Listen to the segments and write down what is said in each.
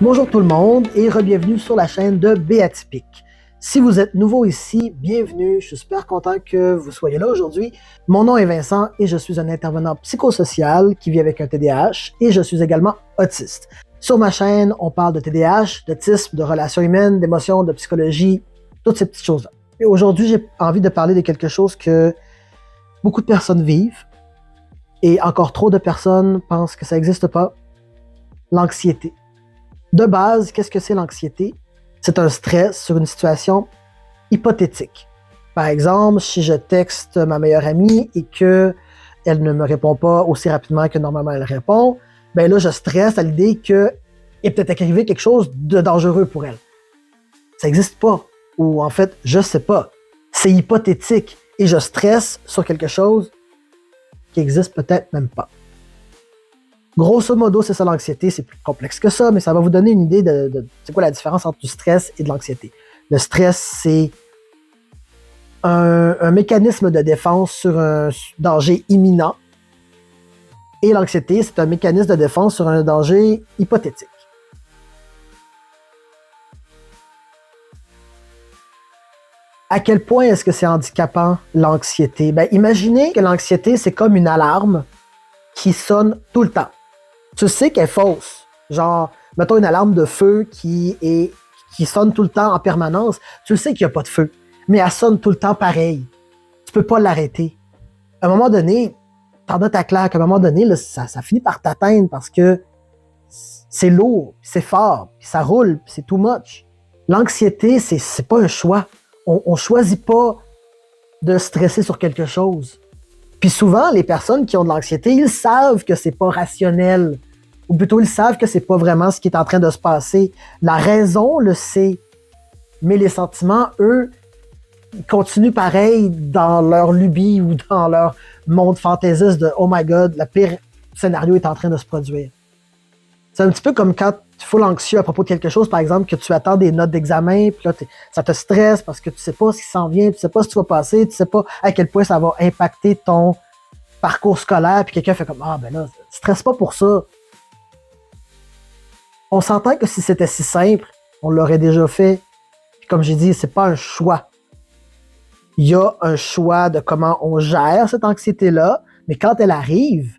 Bonjour tout le monde et re-bienvenue sur la chaîne de Béatypique. Si vous êtes nouveau ici, bienvenue. Je suis super content que vous soyez là aujourd'hui. Mon nom est Vincent et je suis un intervenant psychosocial qui vit avec un TDAH et je suis également autiste. Sur ma chaîne, on parle de TDAH, d'autisme, de relations humaines, d'émotions, de psychologie, toutes ces petites choses-là. Et aujourd'hui, j'ai envie de parler de quelque chose que beaucoup de personnes vivent et encore trop de personnes pensent que ça n'existe pas, l'anxiété. De base, qu'est-ce que c'est l'anxiété? C'est un stress sur une situation hypothétique. Par exemple, si je texte ma meilleure amie et qu'elle ne me répond pas aussi rapidement que normalement elle répond, ben là, je stresse à l'idée qu'il est peut-être arrivé quelque chose de dangereux pour elle. Ça n'existe pas. Ou en fait, je sais pas. C'est hypothétique. Et je stresse sur quelque chose qui existe peut-être même pas. Grosso modo, c'est ça l'anxiété, c'est plus complexe que ça, mais ça va vous donner une idée de c'est quoi la différence entre du stress et de l'anxiété. Le stress, c'est un mécanisme de défense sur un danger imminent, et l'anxiété, c'est un mécanisme de défense sur un danger hypothétique. À quel point est-ce que c'est handicapant, l'anxiété? Ben, imaginez que l'anxiété, c'est comme une alarme qui sonne tout le temps. Tu sais qu'elle est fausse. Genre, mettons une alarme de feu qui sonne tout le temps en permanence. Tu sais qu'il n'y a pas de feu, mais elle sonne tout le temps pareil. Tu peux pas l'arrêter. À un moment donné, t'en as ta claque. À un moment donné, là, ça finit par t'atteindre parce que c'est lourd, c'est fort, puis ça roule, puis c'est too much. L'anxiété, c'est pas un choix. On choisit pas de stresser sur quelque chose. Puis souvent, les personnes qui ont de l'anxiété, ils savent que c'est pas rationnel. Ou plutôt, ils savent que c'est pas vraiment ce qui est en train de se passer. La raison le sait. Mais les sentiments, eux, ils continuent pareil dans leur lubie ou dans leur monde fantaisiste de « Oh my God, le pire scénario est en train de se produire ». C'est un petit peu comme quand tu es full anxieux à propos de quelque chose, par exemple, que tu attends des notes d'examen, puis là, ça te stresse parce que tu sais pas ce qui s'en vient, tu sais pas ce qui va passer, tu sais pas à quel point ça va impacter ton parcours scolaire, puis quelqu'un fait comme « Ah, ben là, stresse pas pour ça ». On s'entend que si c'était si simple, on l'aurait déjà fait. Puis comme j'ai dit, c'est pas un choix. Il y a un choix de comment on gère cette anxiété-là, mais quand elle arrive,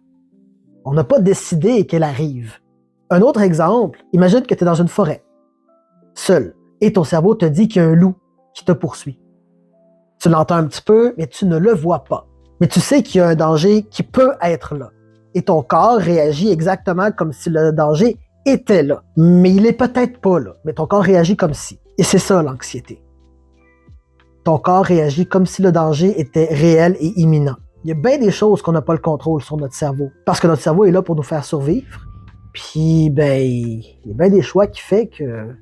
on n'a pas décidé qu'elle arrive. Un autre exemple, imagine que tu es dans une forêt, seul, et ton cerveau te dit qu'il y a un loup qui te poursuit. Tu l'entends un petit peu, mais tu ne le vois pas. Mais tu sais qu'il y a un danger qui peut être là. Et ton corps réagit exactement comme si le danger était là. Mais il est peut-être pas là. Mais ton corps réagit comme si. Et c'est ça l'anxiété. Ton corps réagit comme si le danger était réel et imminent. Il y a bien des choses qu'on n'a pas le contrôle sur notre cerveau. Parce que notre cerveau est là pour nous faire survivre. Puis, ben, il y a bien des choix qu'il fait que...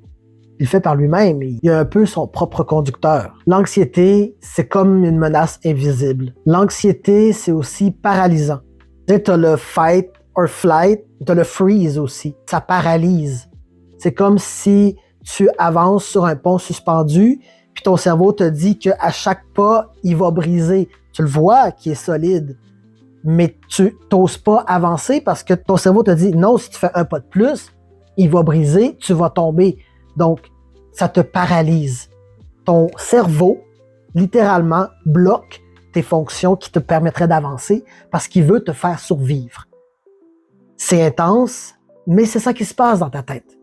Il fait par lui-même. Il y a un peu son propre conducteur. L'anxiété, c'est comme une menace invisible. L'anxiété, c'est aussi paralysant. Tu as le fight or flight, tu as le freeze aussi. Ça paralyse. C'est comme si tu avances sur un pont suspendu, puis ton cerveau te dit qu'à chaque pas, il va briser. Tu le vois qu'il est solide, mais tu n'oses pas avancer parce que ton cerveau te dit non, si tu fais un pas de plus, il va briser, tu vas tomber. Donc, ça te paralyse. Ton cerveau, littéralement, bloque tes fonctions qui te permettraient d'avancer parce qu'il veut te faire survivre. C'est intense, mais c'est ça qui se passe dans ta tête.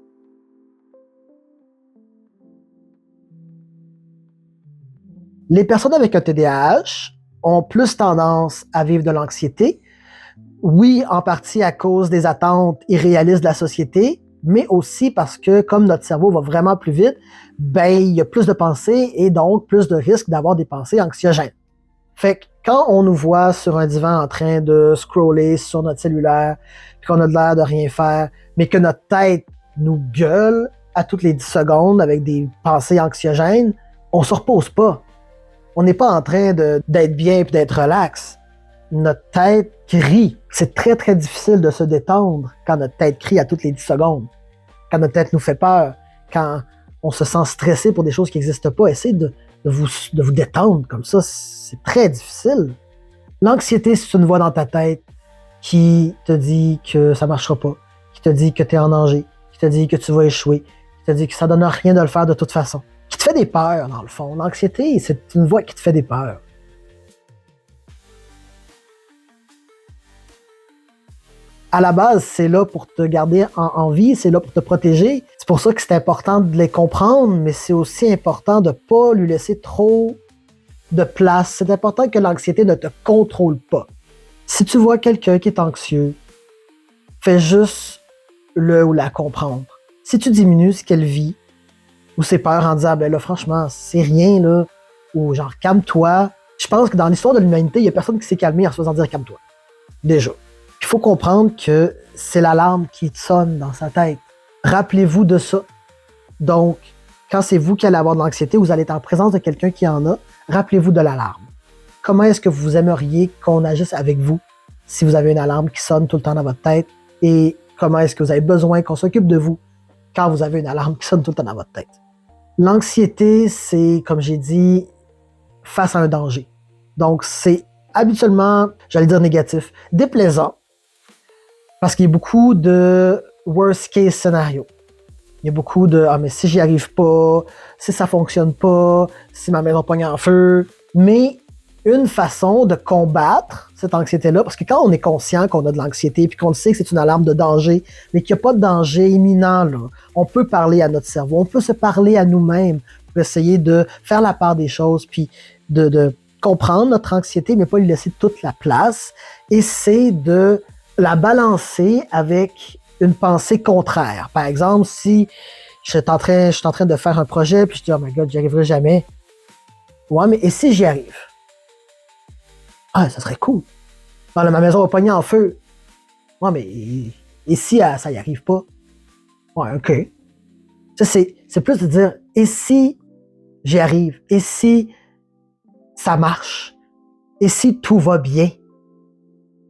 Les personnes avec un TDAH ont plus tendance à vivre de l'anxiété. Oui, en partie à cause des attentes irréalistes de la société, mais aussi parce que comme notre cerveau va vraiment plus vite, ben il y a plus de pensées et donc plus de risques d'avoir des pensées anxiogènes. Fait que quand on nous voit sur un divan en train de scroller sur notre cellulaire, puis qu'on a l'air de rien faire, mais que notre tête nous gueule à toutes les 10 secondes avec des pensées anxiogènes, on se repose pas. On n'est pas en train d'être bien et d'être relax. Notre tête crie. C'est très, très difficile de se détendre quand notre tête crie à toutes les 10 secondes. Quand notre tête nous fait peur. Quand on se sent stressé pour des choses qui n'existent pas. Essayez de vous détendre comme ça. C'est très difficile. L'anxiété, c'est une voix dans ta tête qui te dit que ça marchera pas, qui te dit que tu es en danger, qui te dit que tu vas échouer, qui te dit que ça donne rien de le faire de toute façon, qui te fait des peurs dans le fond. L'anxiété, c'est une voix qui te fait des peurs. À la base, c'est là pour te garder en vie, c'est là pour te protéger. C'est pour ça que c'est important de les comprendre, mais c'est aussi important de ne pas lui laisser trop de place. C'est important que l'anxiété ne te contrôle pas. Si tu vois quelqu'un qui est anxieux, fais juste le ou la comprendre. Si tu diminues ce qu'elle vit, ou ses peurs en disant, ben là, franchement, c'est rien, là, ou genre, calme-toi. Je pense que dans l'histoire de l'humanité, il n'y a personne qui s'est calmé en se faisant dire calme-toi. Déjà. Il faut comprendre que c'est l'alarme qui sonne dans sa tête. Rappelez-vous de ça. Donc, quand c'est vous qui allez avoir de l'anxiété, vous allez être en présence de quelqu'un qui en a, rappelez-vous de l'alarme. Comment est-ce que vous aimeriez qu'on agisse avec vous si vous avez une alarme qui sonne tout le temps dans votre tête? Et comment est-ce que vous avez besoin qu'on s'occupe de vous quand vous avez une alarme qui sonne tout le temps dans votre tête? L'anxiété, c'est, comme j'ai dit, face à un danger. Donc, c'est habituellement, j'allais dire négatif, déplaisant, parce qu'il y a beaucoup de worst case scénario. Il y a beaucoup de « Ah, mais si j'y arrive pas, si ça fonctionne pas, si ma maison pogne en feu ». Mais une façon de combattre cette anxiété-là, parce que quand on est conscient qu'on a de l'anxiété puis qu'on sait que c'est une alarme de danger, mais qu'il n'y a pas de danger imminent, là, on peut parler à notre cerveau, on peut se parler à nous-mêmes pour essayer de faire la part des choses puis de comprendre notre anxiété, mais pas lui laisser toute la place. Et c'est de la balancer avec une pensée contraire. Par exemple, si je suis en train de faire un projet, puis je dis « Oh my God, j'y arriverai jamais. » Ouais, mais et si j'y arrive? Ah, ça serait cool. Non, là, ma maison va pogner en feu. Ouais, mais et si ça y arrive pas? Ouais, OK. Ça, c'est plus de dire « Et si j'y arrive? Et si ça marche? Et si tout va bien? »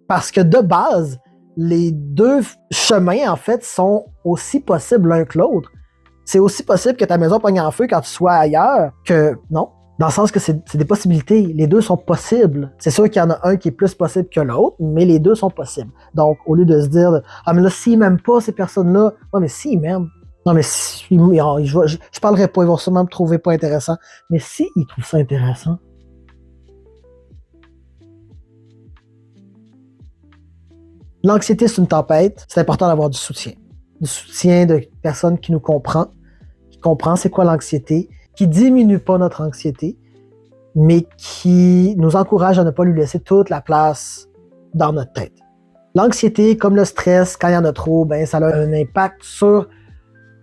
Parce que de base, les deux chemins, en fait, sont aussi possibles l'un que l'autre. C'est aussi possible que ta maison pogne en feu quand tu sois ailleurs que non. Dans le sens que c'est des possibilités. Les deux sont possibles. C'est sûr qu'il y en a un qui est plus possible que l'autre, mais les deux sont possibles. Donc, au lieu de se dire « Ah, mais là, s'ils m'aiment pas, ces personnes-là, ouais, mais s'ils m'aiment. Non, mais si, je parlerai pas, ils vont sûrement me trouver pas intéressant. Mais s'ils trouvent ça intéressant, l'anxiété, c'est une tempête. C'est important d'avoir du soutien. Du soutien de personnes qui nous comprend c'est quoi l'anxiété, qui diminue pas notre anxiété, mais qui nous encourage à ne pas lui laisser toute la place dans notre tête. L'anxiété, comme le stress, quand il y en a trop, ben, ça a un impact sur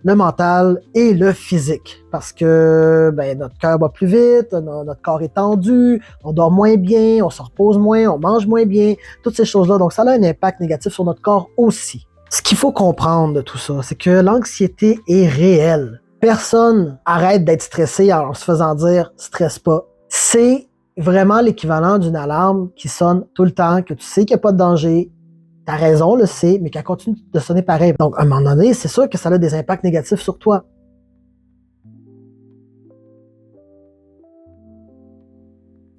le mental et le physique. Parce que ben, notre cœur bat plus vite, notre corps est tendu, on dort moins bien, on se repose moins, on mange moins bien, toutes ces choses-là. Donc, ça a un impact négatif sur notre corps aussi. Ce qu'il faut comprendre de tout ça, c'est que l'anxiété est réelle. Personne arrête d'être stressé en se faisant dire « stresse pas ». C'est vraiment l'équivalent d'une alarme qui sonne tout le temps, que tu sais qu'il n'y a pas de danger, t'as raison, le sait, mais qu'elle continue de sonner pareil. Donc, à un moment donné, c'est sûr que ça a des impacts négatifs sur toi.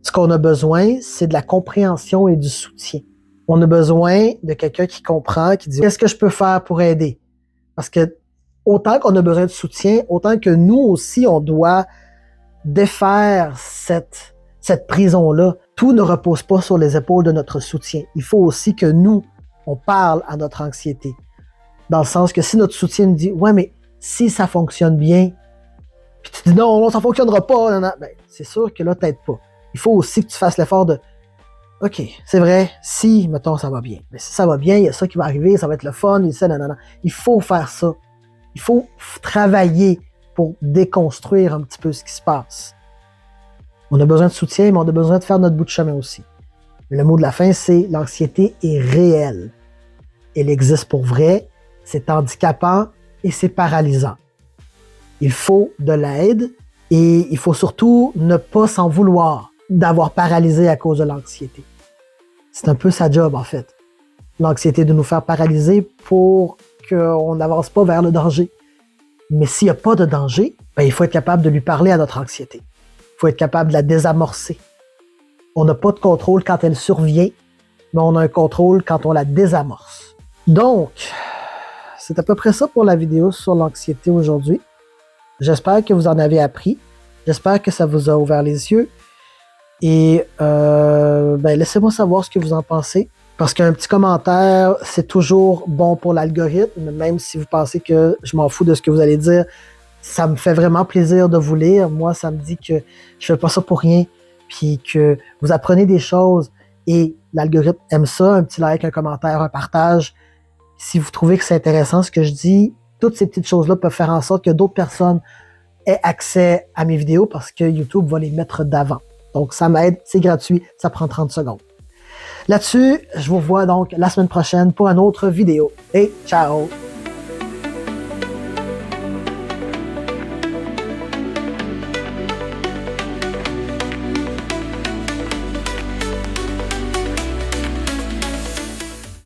Ce qu'on a besoin, c'est de la compréhension et du soutien. On a besoin de quelqu'un qui comprend, qui dit « Qu'est-ce que je peux faire pour aider? » Parce que autant qu'on a besoin de soutien, autant que nous aussi, on doit défaire cette prison-là. Tout ne repose pas sur les épaules de notre soutien. Il faut aussi que nous, on parle à notre anxiété. Dans le sens que si notre soutien nous dit « Ouais, mais si ça fonctionne bien », puis tu dis « Non, ça fonctionnera pas. » Ben, c'est sûr que là, t'aides pas. Il faut aussi que tu fasses l'effort de « OK, c'est vrai, si, mettons, ça va bien. Mais si ça va bien, il y a ça qui va arriver, ça va être le fun, et ça, nanana. » Il faut faire ça. Il faut travailler pour déconstruire un petit peu ce qui se passe. On a besoin de soutien, mais on a besoin de faire notre bout de chemin aussi. Le mot de la fin, c'est l'anxiété est réelle. Elle existe pour vrai, c'est handicapant et c'est paralysant. Il faut de l'aide et il faut surtout ne pas s'en vouloir d'avoir paralysé à cause de l'anxiété. C'est un peu sa job, en fait. L'anxiété de nous faire paralyser pour qu'on n'avance pas vers le danger. Mais s'il n'y a pas de danger, ben, il faut être capable de lui parler à notre anxiété. Il faut être capable de la désamorcer. On n'a pas de contrôle quand elle survient, mais on a un contrôle quand on la désamorce. Donc, c'est à peu près ça pour la vidéo sur l'anxiété aujourd'hui. J'espère que vous en avez appris. J'espère que ça vous a ouvert les yeux. Et laissez-moi savoir ce que vous en pensez. Parce qu'un petit commentaire, c'est toujours bon pour l'algorithme, même si vous pensez que je m'en fous de ce que vous allez dire. Ça me fait vraiment plaisir de vous lire. Moi, ça me dit que je fais pas ça pour rien, puis que vous apprenez des choses et l'algorithme aime ça, un petit like, un commentaire, un partage. Si vous trouvez que c'est intéressant ce que je dis, toutes ces petites choses-là peuvent faire en sorte que d'autres personnes aient accès à mes vidéos parce que YouTube va les mettre d'avant. Donc, ça m'aide, c'est gratuit, ça prend 30 secondes. Là-dessus, je vous revois donc la semaine prochaine pour une autre vidéo. Et ciao!